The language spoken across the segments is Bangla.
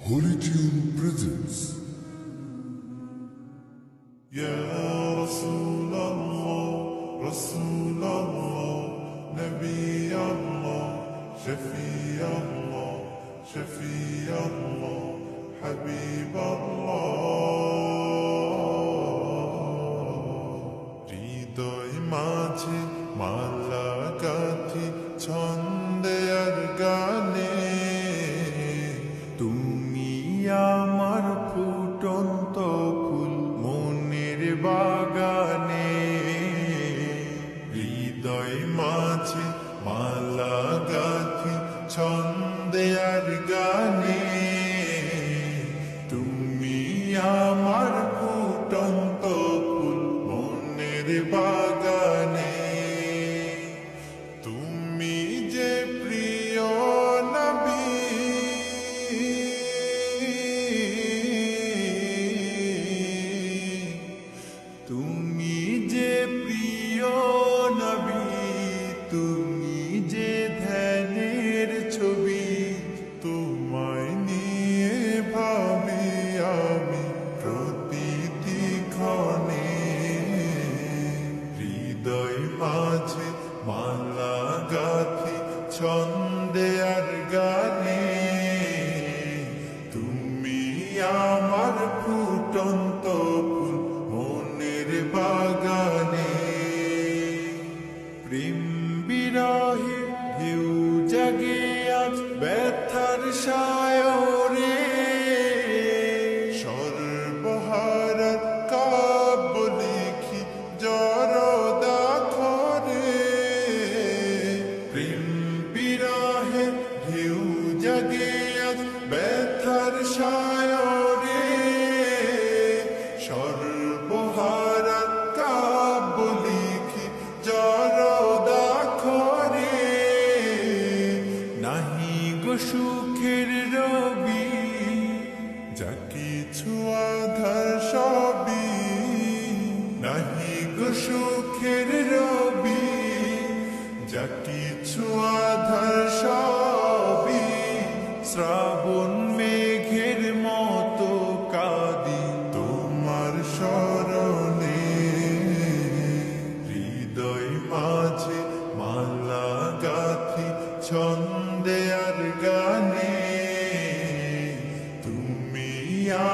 Holy Tune presents Ya Rasulallah, Rasulallah, Nabi Allah, Shafi Allah, Shafi Allah, Habib Allah. হৃদয় মাঝে মালা গাঁথি ছন্দে আর গানে, তুমি আমার ফুটন্ত ফুল মনের বাগানে। হৃদয় মাঝে মালা গাঁথি ছন্দে আর গানে, তুমি আমার ফুটন্ত ফুল মনের বাগানে। তুমি যে প্রিয় নবী, তুমি যে প্রিয় নবী, তুমি যে ধ্যানের ছবি, তোমায় নিয়ে ভাবি আমি প্রতিটি ক্ষণে। হৃদয় মাঝে মালা গাঁথি ছন্দে আর গানে, তুমি আমার ফুটন্ত ফুল মনের বাগানে। প্রেম বিরহে ঢেউ জাগে আজ ব্যথার সায়রে, সর্বহারার কাব্য লিখি জরদা খরে। প্রেম বিরহে ঢেউ জাগে আজ ব্যথার সায়রে, সর্বহারার কাব্য লিখি জরদা খরে। নাহি গো সুখের রবি, যা কিছু আধার সবই, নাহি গো সুখের রবি, যা কিছু আধার সবই। শ্রাবণ মেঘের মতো কাঁদি তোমার স্মরণে। হৃদয় মাঝে মালা গাঁথি ছন্দে আর গানে, তুমি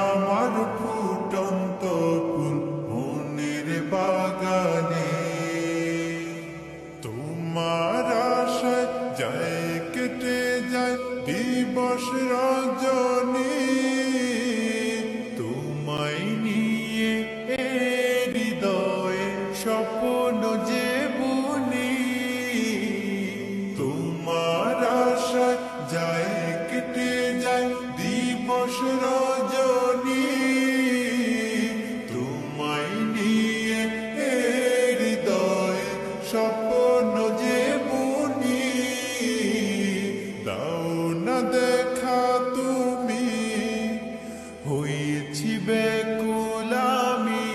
আমার ফুটন্ত ফুল মনের বাগানে। তোমার আশায় যায় কেটে যায় দিবস রজনী, তোমায় নিয়ে হৃদয়ে স্বপ্ন যে বুনি। তোমার আশায় যায় কেটে যায় দিবস রজনী, তোমায় নিয়ে হৃদয়ে স্বপ্ন যে বুনি। দাও না দেখা তুমি, হয়েছি ব্যাকুল আমি।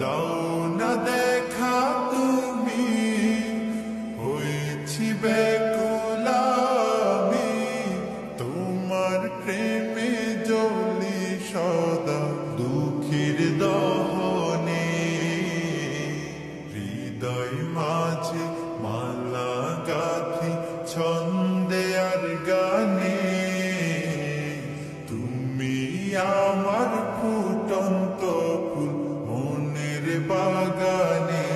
দাও না দেখা তুমি, হয়েছি ব্যাকুল আমি। তোমার প্রেমে জ্বলি সদা দুঃখের দহনে। হৃদয় মাঝে মালা গাঁথি ছন্দে আর গানে, তুমি আমার ফুটন্ত ফুল মনের বাগানে।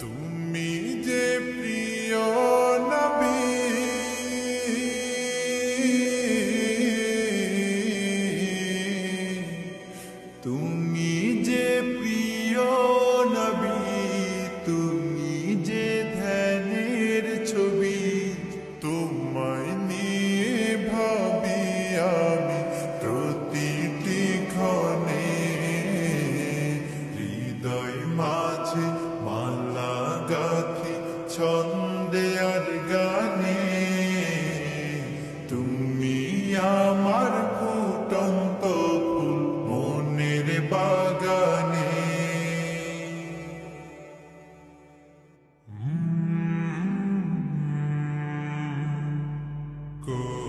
তুমি যে প্রিয় নবী, তুমি যে প্রিয় নবী, তুমি যে ধ্যানের ছবি, তোমায় নিয়ে ভাবি আমি প্রতিটি ক্ষণে। হৃদয় মাঝে মালা গাঁথি ছন্দে আর গানে, তুমি আমার ফুটন্ত ফুল মনের বাগানে। Go.